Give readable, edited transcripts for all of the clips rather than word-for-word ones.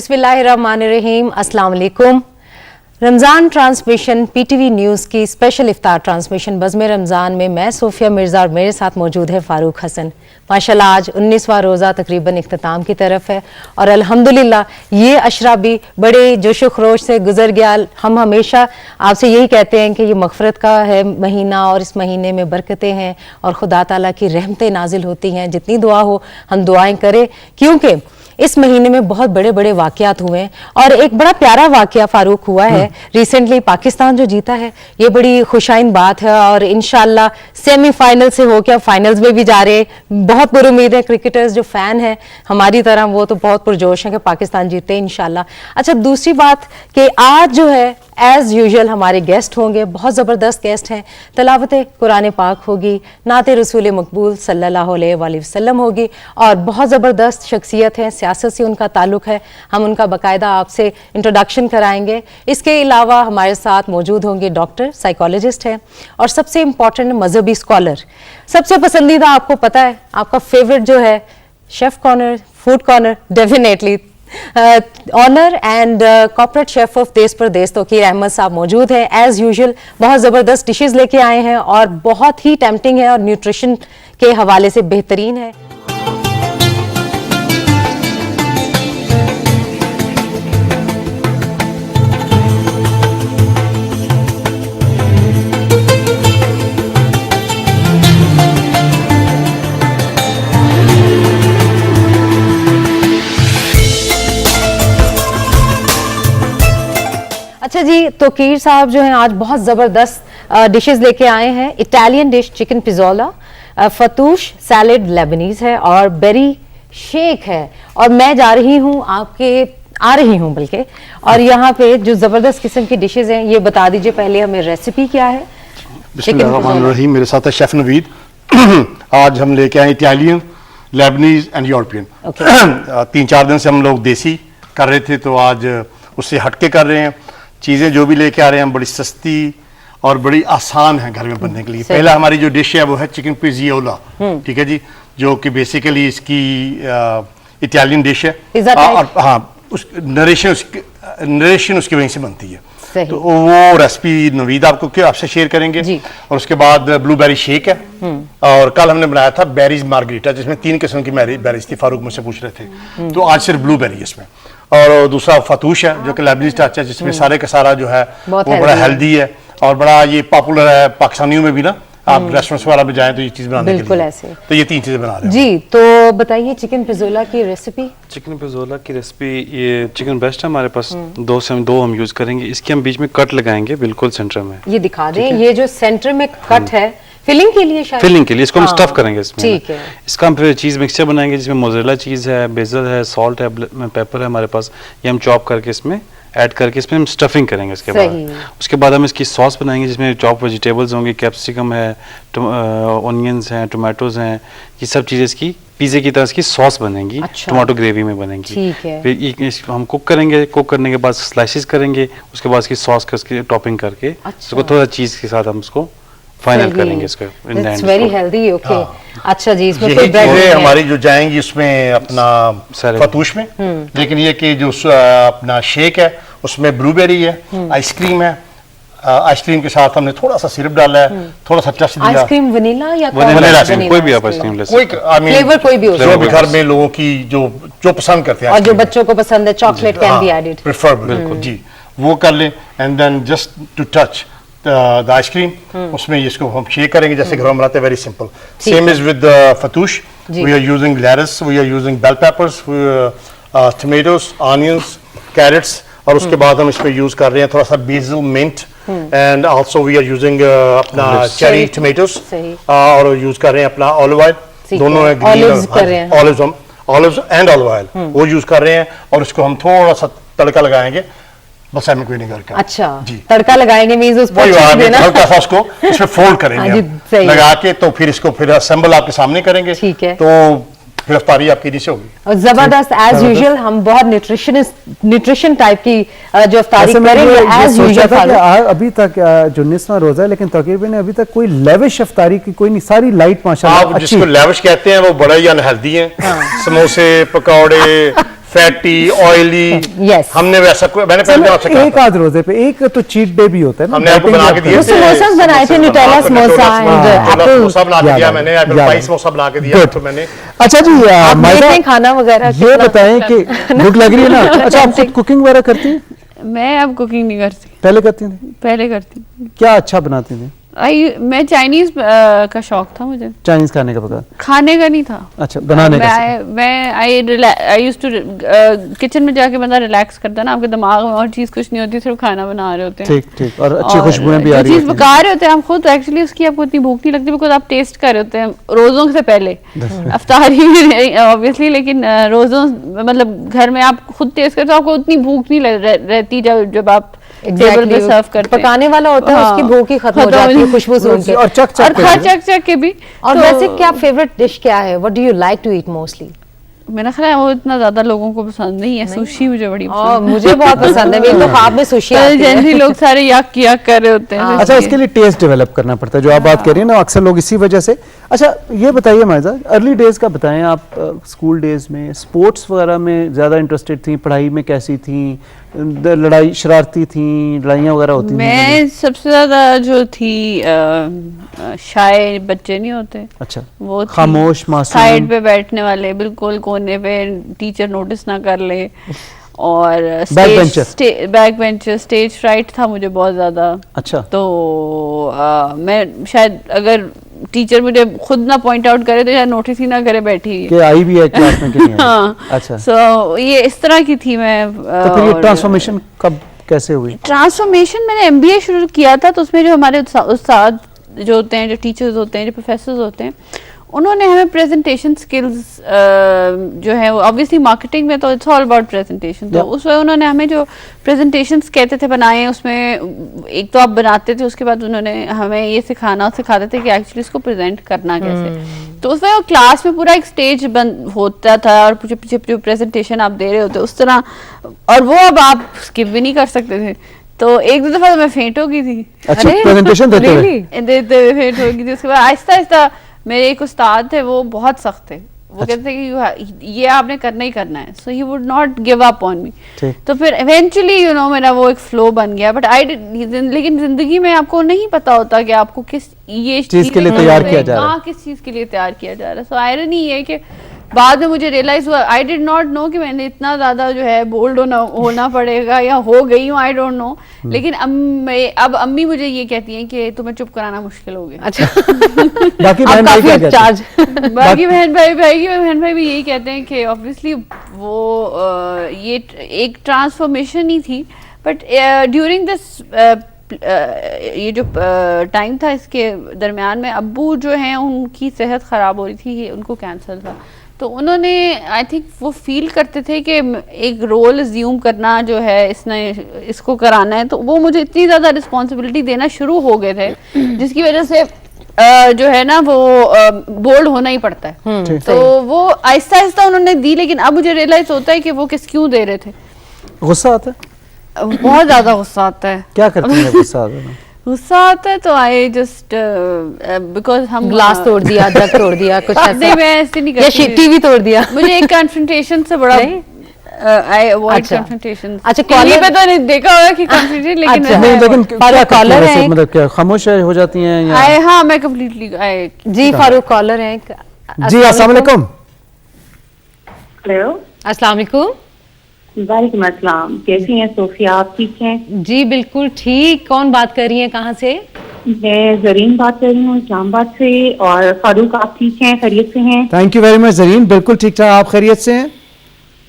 बिस्मिल्लाहिर्रहमानिर्रहीम, अस्सलाम वालेकुम। रमज़ान ट्रांसमिशन पीटीवी न्यूज़ की स्पेशल इफ्तार ट्रांसमिशन बज़्म रमज़ान में मैं सोफिया मिर्ज़ा और मेरे साथ मौजूद है फ़ारूक हसन। माशाल्लाह आज 19वां रोज़ा तकरीबन इख्तिताम की तरफ है और अल्हम्दुलिल्लाह ये अशरा भी बड़े जोशो खरोश से गुजर गया। हम हमेशा आपसे यही कहते हैं कि ये मग़फ़रत का है महीना और इस महीने में बरकतें हैं और खुदा ताला की रहमतें नाजिल होती हैं। जितनी दुआ हो हम दुआएं करें, क्योंकि इस महीने में बहुत बड़े बड़े वाक़यात हुए हैं और एक बड़ा प्यारा वाक़या फ़ारूक हुआ है रिसेंटली। पाकिस्तान जो जीता है ये बड़ी खुशाइन बात है और इंशाल्लाह सेमीफाइनल से होकर फाइनल्स में भी जा रहे हैं। बहुत पुरुम्मीद है, क्रिकेटर्स जो फ़ैन हैं हमारी तरह वो तो बहुत पुरजोश हैं कि पाकिस्तान जीते इंशाल्लाह। अच्छा, दूसरी बात कि आज जो है एज़ यूजुअल हमारे गेस्ट होंगे, बहुत ज़बरदस्त गेस्ट हैं। तलावत कुरान पाक होगी, नाते रसूल मकबूल सल्लल्लाहु अलैहि वसल्लम होगी और बहुत ज़बरदस्त शख्सियत है, सियासत से उनका ताल्लुक़ है। हम उनका बाकायदा आपसे इंट्रोडक्शन कराएंगे। इसके अलावा हमारे साथ मौजूद होंगे डॉक्टर, साइकोलॉजिस्ट हैं और सबसे इम्पॉर्टेंट मजहबी स्कॉलर। सबसे पसंदीदा आपको पता है आपका फेवरेट जो है chef corner, food corner, definitely honour and corporate chef of Desh Pardesh Tauqeer Ahmad साहब मौजूद हैं। एज़ यूजुअल बहुत ज़बरदस्त डिशेस लेके आए हैं और बहुत ही टेम्पटिंग है और न्यूट्रिशन के हवाले से बेहतरीन है। अच्छा जी, तौकीर साहब जो हैं आज बहुत ज़बरदस्त डिशेस लेके आए हैं। Italian dish chicken pizzola, fattoush salad Lebanese है और बेरी शेक है। और मैं जा रही हूँ आ रही हूँ बल्कि, और यहाँ पे जो ज़बरदस्त किस्म की डिशेस हैं ये बता दीजिए पहले हमें रेसिपी क्या है। बिस्मिल्लाहिर्रहमानिर्रहीम। मेरे साथ है शेफ नवीद। आज हम लेके आए इटालियन, लेबनीज एंड यूरोपियन। 3-4 दिन से हम लोग देसी कर रहे थे तो आज उससे हटके कर रहे हैं। चीज़ें जो भी लेके आ रहे हैं बड़ी सस्ती और बड़ी आसान है घर में बनने के लिए। पहला हमारी जो डिश है वो है चिकन पिज़ोला, ठीक है जी, जो कि बेसिकली इसकी इटालियन डिश है और हाँ उस नरेशन उसकी वजह से बनती है। तो वो रेसिपी नवीद आपको क्यों आपसे शेयर करेंगे। और उसके बाद ब्लूबेरी शेक है और कल हमने बनाया था बेरीज मार्गरीटा जिसमें 3 किस्म की बेरीज थी। फारूक मुझसे पूछ रहे थे, तो आज सिर्फ ब्लूबेरी इसमें। और दूसरा फतूश है जो कि लेबनीज टच है जिसमें सारे का सारा जो है वो बड़ा हेल्दी है और बड़ा ये पॉपुलर है पाकिस्तानियों में भी ना। आप रेस्टोरेंट्स वगैरह में जाएं तो ये चीज़ बनाने के लिए ऐसे तो ये 3 चीज़ें बना रहे हैं जी। तो बताइए चिकन पिज़ोला की रेसिपी। चिकन पिज़ोला की रेसिपी, ये चिकन ब्रेस्ट है हमारे पास, 2 हम यूज़ करेंगे। इसके हम बीच में कट लगाएंगे बिल्कुल सेंटर में। ये दिखा दें, ये जो सेंटर में कट है फिलिंग के लिए, शायद फिलिंग के लिए इसको हम स्टफ करेंगे इसमें। ठीक है। इसका हम फिर चीज़ मिक्सचर बनाएंगे जिसमें मोज़रेला चीज़ है, बेसल है, सॉल्ट है, पेपर है हमारे पास। ये हम चॉप करके इसमें ऐड करके इसमें हम स्टफिंग करेंगे। उसके बाद हम इसकी सॉस बनाएंगे जिसमें चॉप वेजिटेबल्स होंगे, कैप्सिकम है, ऑनियंस हैं, टोमेटोज हैं। ये सब चीज़ें इसकी पिज़्ज़े की तरह इसकी सॉस बनेंगी। अच्छा। टमाटो ग्रेवी में बनेगी। ठीक है। फिर हम कुक करेंगे, कुक करने के बाद स्लाइसेस करेंगे, उसके बाद इसकी सॉस का इसकी टॉपिंग करके उसको थोड़ा चीज़ के साथ हम उसको फाइनल करेंगे इसको। It's very healthy. ओके। अच्छा जी, इसमें कोई ब्रेड हमारी जो जाएंगी उसमें अपना फतूश में, लेकिन ये कि जो अपना शेक है उसमें ब्लूबेरी है, आइसक्रीम है। आइसक्रीम के साथ हमने थोड़ा सा सिरप डाला है, थोड़ा सा टच दिया। आइसक्रीम वनीला या वनीला कोई भी आप आइसक्रीम ले सकते हैं, कोई फ्लेवर कोई भी हो सकता है। घर में लोगों की जो पसंद करते हैं और जो बच्चों को पसंद है chocolate can be added, preferable जी, वो कर लें। And then just to touch the ice cream उसमें इसको हम शेक करेंगे जैसे घर में बनाते हैं। Very simple. Same is with fattoush. We are using lettuce, we are using bell peppers, tomatoes, onions, carrots और उसके बाद हम इसमें यूज कर रहे हैं थोड़ा सा basil, mint and also we are using अपना चेरी टोमेटोज और यूज कर रहे हैं अपना ऑलिव ऑयल। दोनों ऑलिव्स एंड ऑलिव ऑयल वो यूज कर रहे हैं और उसको हम थोड़ा सा तड़का लगाएंगे बस एम क्वीन का। अच्छा जी, तड़का लगाएंगे मींस उस पर हल्का सा उसको इसमें फोल्ड करेंगे लगा के, तो फिर इसको फिर असेंबल आपके सामने करेंगे। ठीक है। तो फिर अफ्तारी आपकी डिश होगी और जबरदस्त एज यूजुअल। हम बहुत न्यूट्रिशन टाइप की जो अफ्तारी करेंगे एज यूजुअल। अभी तक जो 19वां रोजा है लेकिन तौकीर भाई ने अभी तक कोई लेविश अफ्तारी की कोई नहीं, सारी लाइट माशाल्लाह। आप जिसको लेविश कहते हैं वो बड़ा ही अनहेल्दी है। समोसे, पकौड़े, फैटी ऑयली Yes. हमने वैसा मैंने पहले आपसे कहा एक आध रोजे पे एक तो चीट डे भी होता है ना, हमने आपको बैटिंग बना के दिए वो समोसा बनाए थे, Nutella samosa and Apple. Samosa बना के याद दिया आ मैंने, गया, एप्पल याद पाई आ समोसा बना के दिया Good. तो मैंने। अच्छा जी आप माइदा, देखते हैं खाना वगैरह ये कितना- बताएं कि भूख लग रही है ना, अच्छा आप खुद कुकिंग वगैरह करती हैं? मैं अब कुकिंग नहीं करती, पहले करती थी? पहले करती। क्या अच्छा बनाती थी? मैं चाइनीज का शौक था मुझे, चाइनीज खाने का पता? खाने का नहीं था। अच्छा बनाने का मैं आई यूज्ड टू किचन में जाके बंदा रिलैक्स करता है ना, आपके दिमाग में और चीज कुछ नहीं होती, सिर्फ खाना बना रहे होते हैं। ठीक ठीक, और अच्छी खुशबुएं भी आ जो रही चीज पका रहे होते हैं आप खुद, एक्चुअली उसकी आपको इतनी भूख नहीं लगती, बिकॉज आप टेस्ट कर रहे होते हैं रोजों से पहले। अफ्तारी ऑब्वियसली, लेकिन रोजों मतलब घर में आप खुद टेस्ट करते हो, आपको उतनी भूख नहीं रहती जब आप टेबल पे सर्व करते हैं। पकाने वाला होता है, उसकी भूख ही खत्म हो जाती है खुशबू सुन के। और चक चक के भी। चक के भी। और तो वैसे क्या फेवरेट डिश क्या है? What do you like to eat mostly? मेरा ख्याल है वो इतना ज्यादा लोगों को पसंद नहीं है। सुशी मुझे बड़ी पसंद है। मुझे बहुत पसंद है, मेरे तो ख्वाब में सुशी आती है। जनरली लोग सारे याक कर रहे होते हैं। अच्छा, इसके लिए टेस्ट डेवलप करना पड़ता है, जो आप बात कर रही हैं ना, अक्सर लोग इसी वजह से। अच्छा ये बताइए माइजा, अर्ली डेज का बताएं आप, स्कूल डेज में स्पोर्ट्स वगैरह में ज़्यादा इंटरेस्टेड थी, पढ़ाई में कैसी थी, लड़ाई शरारती थी, लड़ाइयाँ वगैरह होती थी? मैं सबसे ज्यादा जो थी शाय बच्चे नहीं होते, अच्छा, वो खामोश मासूम, साइड पे बैठने वाले, बिल्कुल कोने पे, टीचर नोटिस ना कर ले, और बैक बेंचर। स्टेज फ्राइट था मुझे बहुत ज्यादा। अच्छा, तो मैं शायद अगर टीचर मुझे खुद ना पॉइंट आउट करे तो शायद नोटिस ही ना करे बैठी कि आई भी है क्लास में कि नहीं आई? हाँ, अच्छा, सो ये इस तरह की थी मैं। तो फिर ये ट्रांसफॉर्मेशन कब कैसे हुई? ट्रांसफॉर्मेशन मैंने एमबीए शुरू किया था, तो उसमें जो हमारे उस्ताद जो होते हैं, जो टीचर्स होते हैं, जो प्रोफेसर्स होते हैं, उन्होंने हमें प्रेजेंटेशन स्किल्स जो है, ऑब्वियसली मार्केटिंग में तो इट्स ऑल अबाउट प्रेजेंटेशन, तो उस वक्त उन्होंने हमें जो प्रेजेंटेशंस कहते थे बनाए, उसमें एक तो आप बनाते थे, उसके बाद उन्होंने हमें ये सिखाते थे कि एक्चुअली इसको प्रेजेंट करना कैसे। तो उसमें वो क्लास में पूरा एक स्टेज होता था, और पीछे जो प्रेजेंटेशन आप दे रहे होते उस तरह, और वो अब आप स्किप भी नहीं कर सकते थे। तो एक दो दफा तो मैं फेंट हो गई थी। अच्छा, प्रेजेंटेशन देते हुए फेंट हो गई थी। उसके बाद आहिस्ता आहिस्ता मेरे एक उस्ताद थे, वो बहुत सख्त थे, वो कहते थे कि ये आपने करना ही करना है, so he would not give up on me. तो फिर इवेंचुअली मेरा वो एक फ्लो बन गया, बट लेकिन जिंदगी में आपको नहीं पता होता कि आपको किस ये चीज के लिए तैयार किया जा रहा है, किस चीज के लिए तैयार किया जा रहा है। सो आयरनी ये कि बाद में मुझे रियलाइज हुआ, आई डिड नॉट नो कि मैंने इतना ज्यादा जो है बोल्ड होना पड़ेगा, या हो गई हूँ, आई डोंट नो। लेकिन अब अम्मी मुझे ये कहती हैं कि तुम्हें चुप कराना मुश्किल हो गया। अच्छा, बाकी बहन भाई क्या कहते हैं? बाकी बहन भाई भी यही कहते हैं कि ऑब्वियसली वो ये एक ट्रांसफॉर्मेशन ही थी, बट ड्यूरिंग दिस ये जो टाइम था, इसके दरमियान में अब्बू जो हैं उनकी सेहत ख़राब हो रही थी, उनको कैंसर था, तो उन्होंने आई थिंक वो फील करते थे कि एक रोल अज्यूम करना जो है, इसको कराना है, तो वो मुझे इतनी ज़्यादा रिस्पॉन्सिबिलिटी देना शुरू हो गए थे, जिसकी वजह से जो है ना वो बोल्ड होना ही पड़ता है। तो वो आहिस्ता आहिस्ता उन्होंने दी, लेकिन अब मुझे रियलाइज होता है कि वो क्यों दे रहे थे। गुस्सा आता है? बहुत ज्यादा गुस्सा आता है। क्या करते हैं गुस्सा आता है? गुस्सा आता है तो आई जस्ट बिकॉज हम ग्लास तोड़ दिया, जग तोड़ दिया, कुछ नहीं, मैं ऐसे नहीं करती, टीवी तोड़ दिया। मुझे एक कन्फ्रंटेशन से बड़ा आई अवॉइड कन्फ्रंटेशन। अच्छा, टीवी पे तो नहीं देखा होगा कि कन्फ्रंटेशन, लेकिन नहीं, लेकिन क्या कॉलर है, मतलब क्या खामोश हो जाती हैं या? हाँ, मैं कम्प्लीटली जी फारूक कॉलर है जी। अस्सलाम वालेकुम। हेलो, अस्सलाम वालेकुम। वालेकुम अस्सलाम। कैसी हैं सोफिया, आप ठीक हैं? जी बिल्कुल ठीक। कौन बात कर रही हैं, कहाँ से? मैं जरीन बात कर रही हूँ इस्लामाबाद से। और फारूक, आप ठीक हैं, खैरियत से हैं? Thank you very much Zareen, बिल्कुल ठीक ठाक। आप खैरियत से हैं?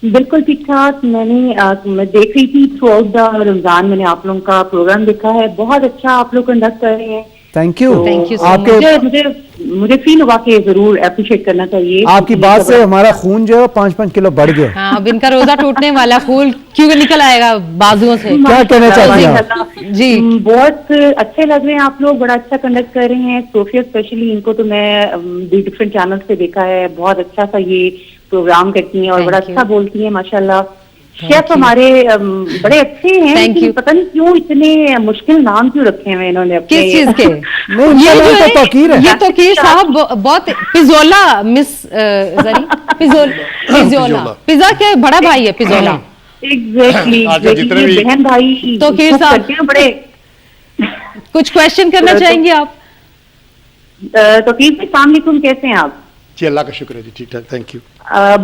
बिल्कुल ठीक ठाक। मैं देख रही थी थ्रू आउट द रमजान, मैंने आप लोगों का प्रोग्राम देखा है, बहुत अच्छा आप लोग कंडक्ट कर रहे हैं। Thank you. so आपके मुझे फील हुआ कि जरूर अप्रिशिएट करना चाहिए। आपकी बात से हमारा खून जो है 5-5 किलो बढ़ गया। हाँ, अब इनका रोजा टूटने वाला, फूल क्यों निकल आएगा बाजुओं से। क्या कहना चाहती हैं आप? जी, बहुत अच्छे लग रहे हैं आप लोग, बड़ा अच्छा कंडक्ट कर रहे हैं। सोफिया स्पेशली, इनको तो मैं डिफरेंट चैनल से देखा है, बहुत अच्छा सा ये प्रोग्राम करती हैं और बड़ा अच्छा बोलती हैं माशाल्लाह। शेफ हमारे बड़े अच्छे हैं, Thank लेकिन you. पता नहीं क्यों इतने मुश्किल नाम क्यों रखे हुए इन्होंने अपने। किस चीज के? नहीं, ये इनका जो नाम तो है, तौकीर है। ये तौकीर साहब बहुत पिज़ोला मिस जरी पिज़ोला पिज़्ज़ा के बड़ा भाई है पिज़ोला। एग्जैक्टली आजकल जितने भी- बहन भाई तौकीर cook साहब। करते हैं बड़े। कुछ क्वेश्चन करना चाहेंगे आप? तौकीर भाई, अस्सलाम वालेकुम, कैसे हैं आप? जी अल्लाह का शुक्र है जी, ठीक ठाक, थैंक यू।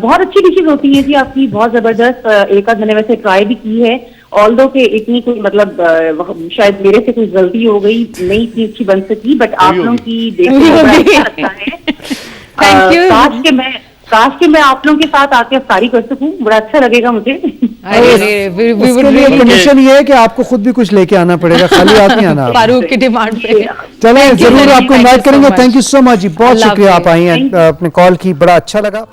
बहुत अच्छी डिशेज होती हैं जी आपकी, बहुत जबरदस्त। एक आध मैंने वैसे ट्राई भी की है, ऑल्दो के इतनी कोई मतलब शायद मेरे से कोई गलती हो गई, नहीं इतनी अच्छी बन सकी, बट आप वही लोगों होगी। की देखने में बड़ा अच्छा लगता है। Thank you. काश के मैं आप लोगों के साथ आके अफ्तारी कर सकूं, बड़ा अच्छा लगेगा मुझे। उसके लिए कंडीशन ये है कि आपको खुद भी कुछ लेके आना पड़ेगा, खाली हाथ नहीं आना आपको। फारूक की डिमांड पे। चलें, Thank you, जरूर Jenny. आपको Thank इनवाइट you so करेंगे। much. Thank you so much जी, बहुत अल्लाह शुक्रिया आप आई Thank हैं, you. अपने कॉल की, बड़ा अच्छा लगा।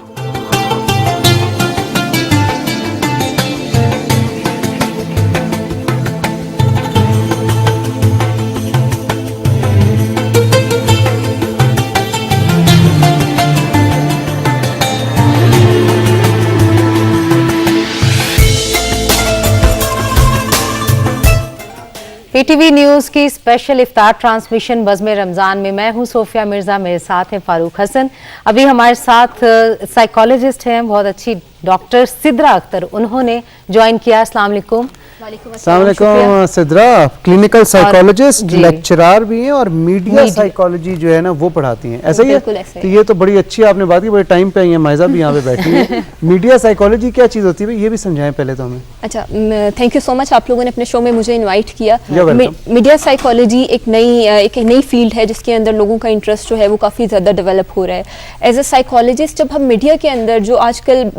पीटीवी न्यूज की स्पेशल इफ्तार ट्रांसमिशन बज़्म रमजान में मैं हूं सोफिया मिर्जा, मेरे साथ हैं फारूक हसन। अभी हमारे साथ साइकोलॉजिस्ट हैं, बहुत अच्छी डॉक्टर सिद्रा अख्तर, उन्होंने ज्वाइन किया। अस्सलाम वालेकुम। अस्सलाम वालेकुम सिद्रा, क्लिनिकल साइकोलॉजिस्ट, जी। लेक्चरर भी हैं और मीडिया साइकोलॉजी जो है ना वो पढ़ाती हैं, ऐसा ही है? बिल्कुल ऐसा ही। तो ये तो बड़ी अच्छी आपने बात की, बड़े टाइम पे आई हैं, माइजा भी यहाँ पे बैठी है। मीडिया साइकोलॉजी क्या चीज़ होती है, ये भी समझाएं पहले तो हमें। अच्छा, थैंक यू सो मच, आप लोगों ने अपने शो में मुझे इनवाइट किया। You're welcome. मीडिया साइकोलॉजी एक नई फील्ड है जिसके अंदर लोगों का इंटरेस्ट जो है वो काफ़ी ज़्यादा डेवलप हो रहा है। एज अ साइकोलॉजिस्ट जब हम मीडिया के अंदर जो आजकल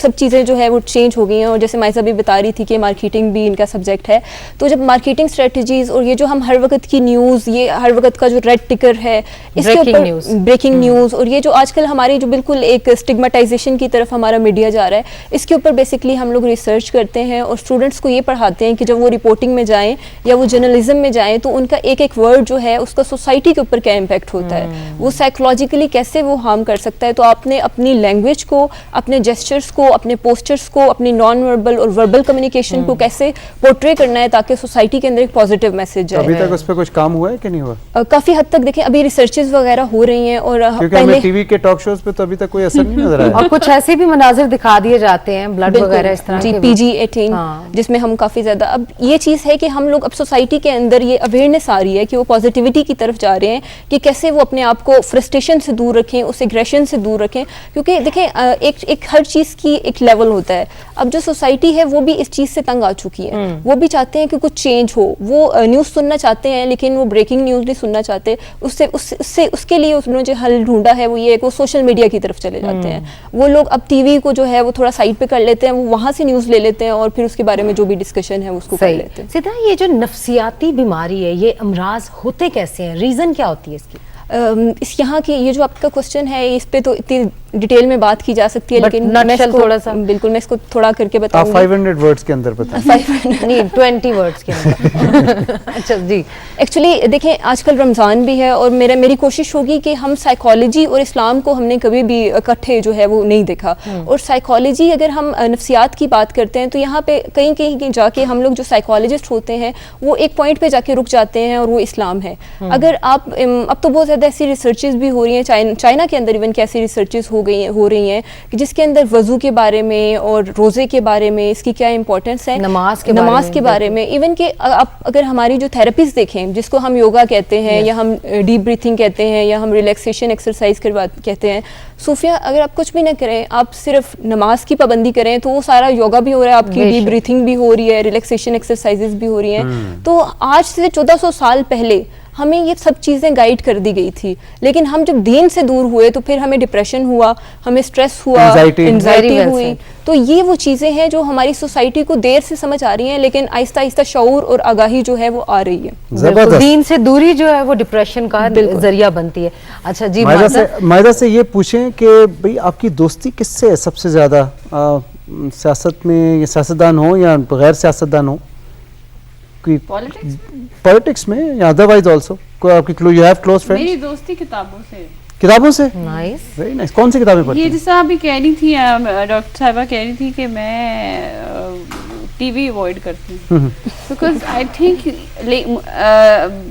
सब चीज़ें जो है वो चेंज हो गई हैं, और जैसे माइजा भी बता रही थी कि मार्केटिंग भी इनका सब्जेक्ट है, तो जब मार्केटिंग स्ट्रेटजीज और ये जो हम हर वक्त की न्यूज़, ये हर वक्त का जो रेड टिकर है, इसके Breaking ऊपर news. ब्रेकिंग न्यूज़, और ये जो आजकल हमारी जो बिल्कुल एक स्टिग्मेटाइजेशन की तरफ हमारा मीडिया जा रहा है, इसके ऊपर बेसिकली हम लोग रिसर्च करते हैं और स्टूडेंट्स को ये पढ़ाते हैं कि जब वो रिपोर्टिंग में जाएं या वो जर्नलिज्म में जाएं तो उनका एक एक वर्ड जो है उसका सोसाइटी के ऊपर क्या इम्पैक्ट होता है, वो साइकोलॉजिकली कैसे वो हार्म कर सकता है। तो आपने अपनी लैंग्वेज को, अपने जेस्चर्स को, अपने पोस्चर्स को, अपनी नॉन वर्बल और वर्बल कम्युनिकेशन को कैसे पोर्ट्रे करना है ताकि सोसाइटी के अंदर एक पॉजिटिव मैसेज तो अभी जाए। तक उस पर कुछ काम हुआ है कि नहीं हुआ? काफ़ी हद तक देखें अभी रिसर्चेज वगैरह हो रही हैं, और क्योंकि हमें टीवी के टॉक शोज पे तो अभी तक कोई असर नहीं नजर आया। और कुछ ऐसे भी मनाजिर दिखा दिए जाते हैं, ब्लड बिल्कुल। वगैरह इस तरह जी, के। PG-18 हाँ। जिसमें हम काफ़ी ज़्यादा, अब ये चीज़ है कि हम लोग अब सोसाइटी के अंदर ये अवेयरनेस आ रही है कि वो पॉजिटिविटी की तरफ जा रहे हैं कि कैसे वो अपने आप को फ्रस्ट्रेशन से दूर रखें, उस एग्रेशन से दूर रखें, क्योंकि देखें एक हर चीज़ की एक लेवल होता है। अब जो सोसाइटी है वो भी इस चीज़ से तंग आ चुकी है, वो भी चाहते हैं कि कुछ चेंज हो, वो न्यूज़ सुनना चाहते हैं लेकिन वो ब्रेकिंग न्यूज़ नहीं सुनना चाहते। उसके लिए उन्होंने जो हल ढूंढा है वो ये है कि वो सोशल मीडिया की तरफ चले जाते हैं। वो लोग अब टीवी को जो है वो थोड़ा साइड पे कर लेते हैं, वो वहाँ से न्यूज़ ले लेते हैं और फिर उसके बारे में जो भी डिस्कशन है उसको कर सही। लेते हैं। सीधा ये जो नफ्सियाती बीमारी है, ये अमराज होते कैसे हैं, रीजन क्या होती है इसकी? इस यहाँ की ये जो आपका क्वेश्चन है इस पे तो इतनी डिटेल में बात की जा सकती है, But लेकिन nutshell मैं इसको थोड़ा सा। बिल्कुल मैं इसको थोड़ा करके आप बताऊंगी। 500 वर्ड्स के अंदर बताएं। नहीं, 20 वर्ड्स के अंदर। अच्छा जी। एक्चुअली देखें आजकल रमज़ान भी है और मेरी कोशिश होगी कि हम साइकोलॉजी और इस्लाम को हमने कभी भी इकट्ठे जो है वो नहीं देखा। और साइकोलॉजी अगर हम नफ्सियात की बात करते हैं तो यहाँ पे कहीं कहीं जाके हम लोग जो साइकोलॉजिस्ट होते हैं वो एक पॉइंट पे जाके रुक जाते हैं और वो इस्लाम है। अगर आप अब तो बहुत ज़्यादा ऐसी रिसर्चेज भी हो रही हैं, चाइना के अंदर इवन की ऐसी रिसर्चेज हो रही हैं कि जिसके अंदर वज़ू के बारे में और रोज़े के बारे में इसकी क्या इंपॉर्टेंस है, नमाज के बारे में इवन कि आप अगर हमारी जो थेरेपीज देखें जिसको हम योगा कहते हैं या हम डीप ब्रीथिंग कहते हैं या हम रिलैक्सेशन एक्सरसाइज कहते हैं, सूफिया अगर आप कुछ भी ना करें, आप सिर्फ नमाज की पाबंदी करें तो वो सारा योगा भी हो रहा है, आपकी डीप ब्रीथिंग भी हो रही है, रिलैक्सेशन एक्सरसाइजेज भी हो रही हैं। तो आज से 1400 साल पहले हमें ये सब चीज़ें गाइड कर दी गई थी, लेकिन हम जब दीन से दूर हुए तो फिर हमें डिप्रेशन हुआ, हमें स्ट्रेस हुआ, एंजाइटी हुई। तो ये वो चीज़ें हैं जो हमारी सोसाइटी को देर से समझ आ रही हैं, लेकिन आहिस्ता आहिस्ता शऊर और आगाही जो है वो आ रही है। बिल्कुल, दीन से दूरी जो है वो डिप्रेशन का जरिया बनती है। अच्छा जी, मायदा से ये पूछें कि भाई आपकी दोस्ती किससे है सबसे ज़्यादा, सियासत में या सियासतदान हो या गैर सियासतदान हो, पॉलिटिक्स में या अदरवाइज आल्सो, कोई आपकी यू हैव क्लोज फ्रेंड्स? मेरी दोस्ती किताबों से नाइस, वेरी नाइस। कौन सी किताबें पढ़ती ये हैं? जैसा अभी कह रही थी डॉक्टर साहिबा कह रही थी कि मैं टीवी अवॉइड करती हूँ, बिकॉज आई थिंक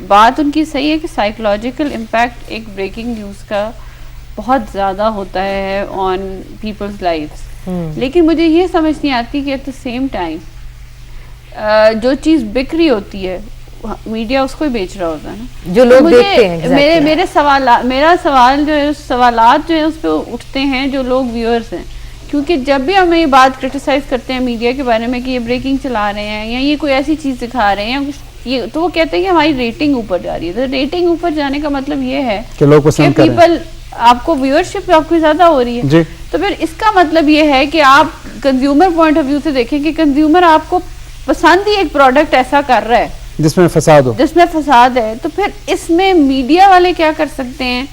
बात उनकी सही है कि साइकोलॉजिकल इम्पैक्ट एक ब्रेकिंग न्यूज़ का बहुत ज़्यादा होता है ऑन पीपल्स लाइफ्स, लेकिन मुझे ये समझ नहीं आती कि एट द सेम टाइम जो चीज़ बिक रही होती है मीडिया उसको ही बेच रहा होता है ना, जो लोग मुझे देखते हैं exactly. मेरा सवाल जो है, सवालात जो है उस पर उठते हैं जो लोग व्यूअर्स हैं, क्योंकि जब भी हम ये बात क्रिटिसाइज करते हैं मीडिया के बारे में कि ये ब्रेकिंग चला रहे हैं या ये कोई ऐसी चीज़ दिखा रहे हैं या कुछ ये, तो वो कहते हैं कि हमारी रेटिंग ऊपर जा रही है। तो रेटिंग ऊपर जाने का मतलब ये है कि लोग पसंद कर रहे हैं। पीपल आपको व्यूअरशिप आपकी ज़्यादा हो रही है जी। तो फिर इसका मतलब ये है कि आप कंज्यूमर पॉइंट ऑफ व्यू से देखें कि कंज्यूमर आपको पसंद ही एक प्रोडक्ट ऐसा कर रहा है जिसमें फसाद हो, जिसमें फसाद है, तो फिर इसमें मीडिया वाले क्या कर सकते हैं,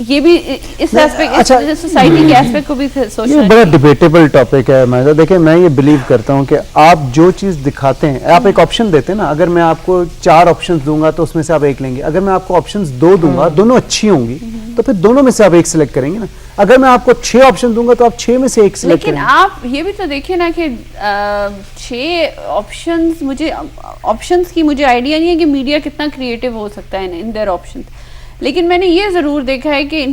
ये भी इस एस्पेक्ट, अच्छा, सोसाइटी के एस्पेक्ट को भी सोचना ये बड़ा डिबेटेबल टॉपिक है मायदा। देखिए मैं ये बिलीव करता हूँ कि आप जो चीज़ दिखाते हैं, आप एक ऑप्शन देते हैं ना, अगर मैं आपको 4 ऑप्शंस दूंगा तो उसमें से आप एक लेंगे, अगर मैं आपको ऑप्शंस 2 दूंगा, दोनों अच्छी होंगी तो फिर दोनों में से आप एक सिलेक्ट करेंगे ना। अगर मैं आपको 6 ऑप्शन दूंगा तो आप 6 में से एक सिलेक्ट लेकिन करेंगे। आप ये भी तो देखिए ना कि 6 ऑप्शंस, मुझे ऑप्शंस की मुझे आइडिया नहीं है कि मीडिया कितना क्रिएटिव हो सकता है इन देयर ऑप्शंस, लेकिन मैंने ये ज़रूर देखा है कि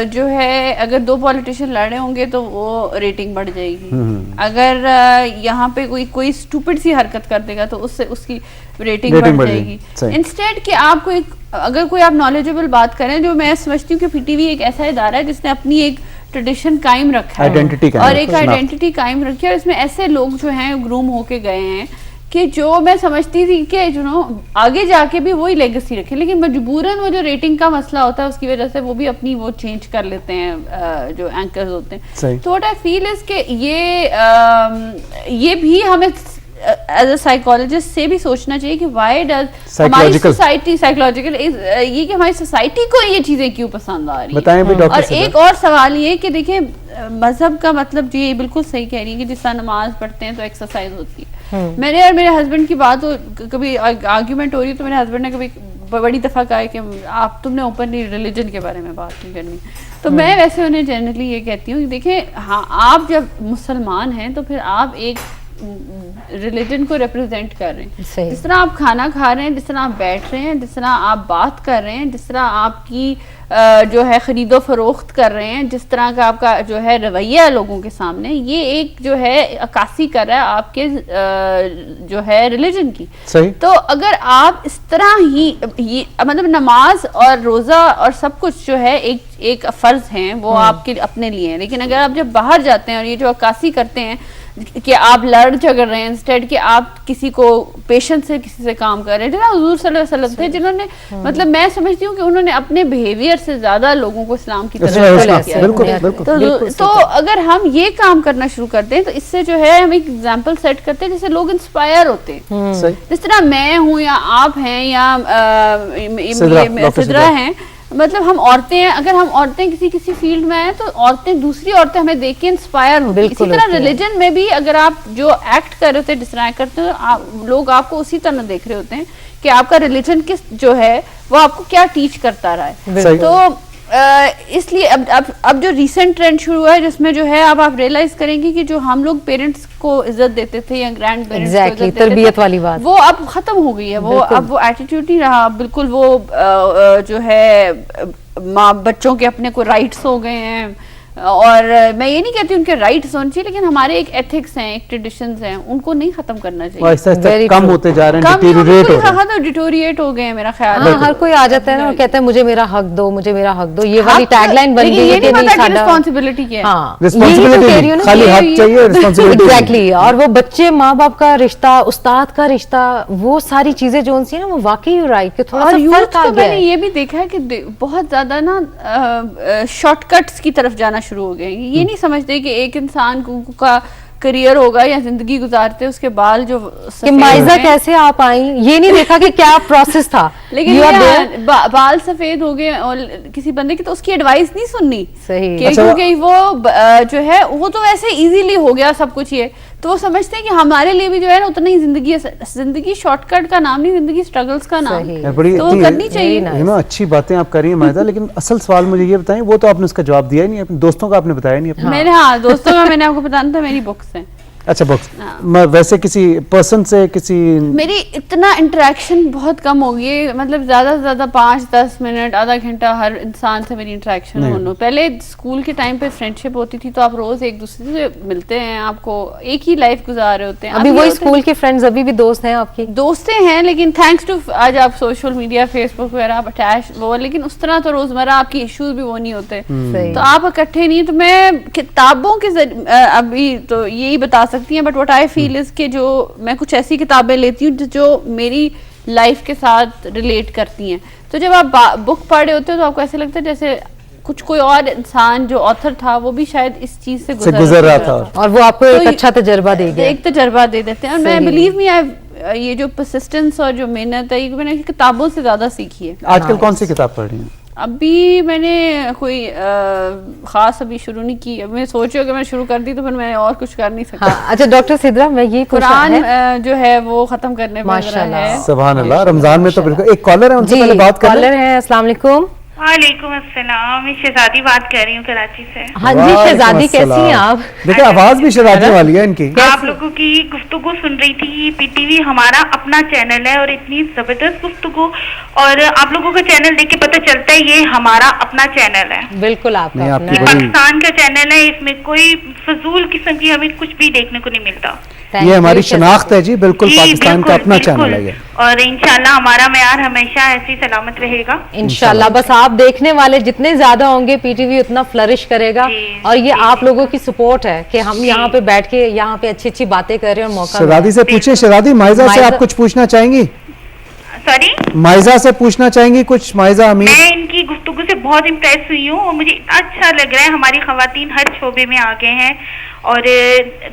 जो है अगर 2 पॉलिटिशियन लड़े होंगे तो वो रेटिंग बढ़ जाएगी, अगर यहाँ पे कोई स्टूपिड सी हरकत कर देगा तो उससे उसकी रेटिंग बढ़ जाएगी। इंस्टेड कि आपको एक, अगर कोई आप नॉलेजेबल बात करें, जो मैं समझती हूँ कि पीटीवी एक ऐसा इदारा है जिसने अपनी एक ट्रेडिशन कायम रखा है, और एक आइडेंटिटी कायम रखी है, और इसमें ऐसे लोग जो हैं ग्रूम होके गए हैं कि जो मैं समझती थी कि आगे जाके भी वही लेगेसी रखें, लेकिन मजबूरन वो जो रेटिंग का मसला होता है उसकी वजह से वो भी अपनी वो चेंज कर लेते हैं जो एंकर्स होते हैं। तो व्हाट आई फील इज कि ये भी हमें एज अ साइकोलॉजिस्ट से भी सोचना चाहिए कि व्हाई डज हमारी सोसाइटी साइकोलॉजिकल ये कि हमारी सोसाइटी को ये चीजें क्यों पसंद आ रही है। और एक और सवाल ये कि देखिए मजहब का मतलब जो ये बिल्कुल सही कह रही है कि जिस तरह नमाज पढ़ते हैं तो एक्सरसाइज होती है। मेरे और मेरे हस्बैंड की बात हो, कभी आर्ग्यूमेंट हो रही है तो मेरे हस्बैंड ने कभी बड़ी दफा कहा है कि आप तुमने ओपनली रिलीजन के बारे में बात नहीं करनी, तो मैं वैसे उन्हें जनरली ये कहती हूँ कि देखिए हाँ, आप जब मुसलमान हैं तो फिर आप एक रिलीजन को रिप्रेजेंट कर रहे हैं, जिस तरह आप खाना खा रहे हैं, जिस तरह आप बैठ रहे हैं, जिस तरह आप बात कर रहे हैं, जिस तरह आपकी जो है खरीदो फरोख्त कर रहे हैं, जिस तरह का आपका जो है रवैया लोगों के सामने, ये एक जो है अक्कासी कर रहा है आपके जो है रिलीजन की। तो अगर आप इस तरह ही ये मतलब नमाज और रोज़ा और सब कुछ जो है एक फ़र्ज हैं, वो आपके अपने लिए हैं, लेकिन अगर आप जब बाहर जाते हैं और ये जो अक्कासी करते हैं कि आप लड़ झगड़ रहे हैं इंस्टेड कि आप किसी को पेशेंस से किसी से काम कर रहे हैं, जैसे हुजूर सल्लल्लाहु अलैहि वसल्लम थे जिन्होंने मतलब मैं समझती हूँ कि उन्होंने अपने बिहेवियर से ज्यादा लोगों को इस्लाम की तरफ किया। तो अगर हम ये काम करना शुरू करते हैं तो इससे जो है हम एक एग्जाम्पल सेट करते हैं जिससे लोग इंस्पायर होते हैं। जिस तरह मैं हूँ या आप हैं या सिद्रा हैं, मतलब हम औरतें हैं, अगर हम औरतें किसी फील्ड में आए तो औरतें दूसरी औरतें हमें देख के इंस्पायर होती हैं। इसी तरह रिलीजन में भी अगर आप जो एक्ट कर रहे होते हैं, डिस्ट्रैक्ट करते हो, लोग आपको उसी तरह देख रहे होते हैं कि आपका रिलीजन किस जो है वो आपको क्या टीच करता रहा है। तो इसलिए अब जो रिसेंट ट्रेंड शुरू हुआ है जिसमें जो है अब आप रियलाइज करेंगे कि जो हम लोग पेरेंट्स को इज्जत देते थे या ग्रैंड पेरेंट्स को इज्जत देते तरबियत वाली बात, वो अब खत्म हो गई है। वो अब वो एटीट्यूड नहीं रहा, बिल्कुल वो जो है माँ बच्चों के अपने को राइट्स हो गए हैं। और मैं ये नहीं कहती उनके राइट्स होने चाहिए, लेकिन हमारे एक एथिक्स हैं, एक ट्रेडिशंस हैं, उनको नहीं खत्म करना चाहिए। कम होते जा रहे हैं, डिटोरिएट हो गए हैं मेरा ख्याल। हर कोई आ जाता है ना और कहता है मुझे मेरा हक दो, मुझे मेरा हक दो, ये वाली टैगलाइन बन गई है कि नहीं साडा रिस्पांसिबिलिटी क्या है। खाली हक चाहिए, रिस्पांसिबिलिटी। एग्जैक्टली। और वो बच्चे माँ बाप का रिश्ता, उस्ताद का रिश्ता, वो सारी चीजें जो उनसी ना वो वाकई राइट के थोड़ा सा फर्क आ गया है। मैंने ये भी देखा है कि बहुत ज्यादा ना शॉर्टकट्स की तरफ जाना शुरू हो गए। ये नहीं समझते कि एक इंसान का करियर होगा या जिंदगी गुजारते उसके बाल जो कि माइजा कैसे आप आई, ये नहीं देखा कि क्या प्रोसेस था। लेकिन बाल सफेद हो गए और किसी बंदे की तो उसकी एडवाइस नहीं सुननी सही, क्योंकि वो जो है वो तो वैसे इजीली हो गया सब कुछ। ये तो वो समझते हैं कि हमारे लिए भी जो है ना उतना ही जिंदगी शॉर्टकट का नाम नहीं, जिंदगी स्ट्रगल्स का नाम है, तो करनी चाहिए ना। अच्छी बातें आप कर रही हैं मायदा, लेकिन असल सवाल मुझे ये बताएं, वो तो आपने उसका जवाब दिया ही नहीं, अपने दोस्तों का आपने बताया नहीं। मैंने दोस्तों का मैंने आपको बताना था, मेरी बुक्स हैं। अच्छा बुक्स, वैसे किसी पर्सन से किसी मेरी इतना इंटरेक्शन बहुत कम हो गई है, मतलब ज्यादा से ज्यादा 5-10 मिनट आधा घंटा हर इंसान से मेरी इंटरेक्शन होना। पहले स्कूल के टाइम पे फ्रेंडशिप होती थी तो आप रोज एक दूसरे से मिलते हैं, आपको एक ही लाइफ गुजार रहे होते हैं। अभी ये वही होता है- स्कूल के फ्रेंड्स अभी भी दोस्त हैं आपके? दोस्तें हैं, लेकिन थैंक्स टू आज आप सोशल मीडिया फेसबुक वगैरह आप अटैच वो, लेकिन उस तरह तो रोजमर्रा आपकी इश्यूज भी वो नहीं होते, सही। तो आप इकट्ठे नहीं। तो मैं किताबों के अभी तो यही बता सकती हैं, but what I feel is कि जो मैं कुछ ऐसी किताबें लेती हूँ जो मेरी लाइफ के साथ रिलेट करती हैं। तो जब आप बुक पढ़ रहे होते हो तो आपको ऐसे लगता है जैसे कुछ कोई और इंसान जो ऑथर था वो भी शायद इस चीज से गुजर रहा था। और वो आपको तो एक अच्छा तजर्बा दे गया। एक तजर्बा दे देते हैं। और मैं सही। बिलीव मी ये जो परसिस्टेंस और जो मेहनत है ये मैंने किताबों से ज्यादा सीखी है। आजकल कौन सी किताब पढ़ रही हैं? अभी मैंने कोई खास अभी शुरू नहीं की। अब मैं सोच रही हूँ कि मैं शुरू कर दी तो फिर मैं और कुछ कर नहीं सकती। हाँ, अच्छा डॉक्टर सिद्रा, मैं ये कुरान जो है वो खत्म करने में माशाल्लाह। है। सुभान अल्लाह, रमजान में तो बिल्कुल। एक कॉलर है, उनसे पहले बात कर लें। कॉलर है। अस्सलाम वालेकुम। वालेकुम अस्सलाम, मैं शहजादी बात कर रही हूँ कराची से। हाँ जी शहजादी, कैसी हैं आप? देखिए आवाज भी शहजादी वाली है इनकी। आप लोगों की गुफ्तगू सुन रही थी। पीटीवी हमारा अपना चैनल है और इतनी जबरदस्त गुफ्तगू, और आप लोगों का चैनल देख के पता चलता है ये हमारा अपना चैनल है। बिल्कुल आपका नहीं, अपना आपकी ये है। बड़ी- पाकिस्तान का चैनल है, इसमें कोई फजूल किस्म की हमें कुछ भी देखने को नहीं मिलता। Thank ये you, हमारी शहजादी। शनाख्त है जी, बिल्कुल जी, पाकिस्तान का बिल्कुल, अपना बिल्कुल। चैनल है ये। और इंशाल्लाह हमारा म्यार हमेशा ऐसे ही सलामत रहेगा। इंशाल्लाह बस आप देखने वाले जितने ज्यादा होंगे पीटीवी उतना फ्लरिश करेगा। जी, और ये जी, आप लोगों की सपोर्ट है कि हम यहाँ पे बैठ के यहाँ पे अच्छी अच्छी बातें कर रहे हैं और मौका मिला शहजादी से पूछिए, शहजादी माइजा से माइजा- आप कुछ पूछना चाहेंगी? सॉरी, माइजा से पूछना चाहेंगी कुछ? माइजा अमीर। मैं इनकी गुफ्तगू से बहुत इम्प्रेस हुई हूँ और मुझे इतना अच्छा लग रहा है। हमारी खवातीन हर शोबे में आगे हैं और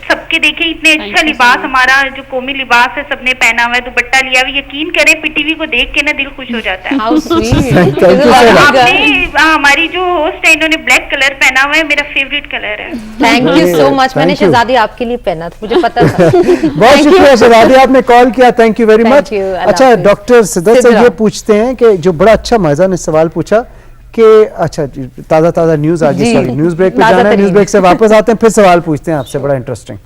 सबके देखे इतने Thank अच्छा you so लिबास, much. हमारा जो कौमी लिबास है सबने पहना हुआ है, दुपट्टा लिया हुआ। यकीन करें पीटीवी को देख के ना दिल खुश हो जाता है। How sweet. Thank you so और much. आपने हमारी जो होस्ट है इन्होंने ब्लैक कलर पहना हुआ है, मेरा फेवरेट कलर है। Thank you so much. Thank मैंने you. शहजादी आपके लिए पहना था, मुझे पता था। बहुत शुक्रिया शहजादी, आपने कॉल किया, thank you very Thank much. you, अल्लाह अच्छा हाफिज। डॉक्टर सिद्दत से सिद्रा। ये पूछते हैं कि जो बड़ा अच्छा माइजा ने सवाल पूछा कि अच्छा ताज़ा न्यूज़ आ गई, जी, सॉरी न्यूज़ ब्रेक पे ताज़ा जाना है, तरीन। न्यूज़ ब्रेक से वापस आते हैं, फिर सवाल पूछते हैं आपसे, बड़ा इंटरेस्टिंग।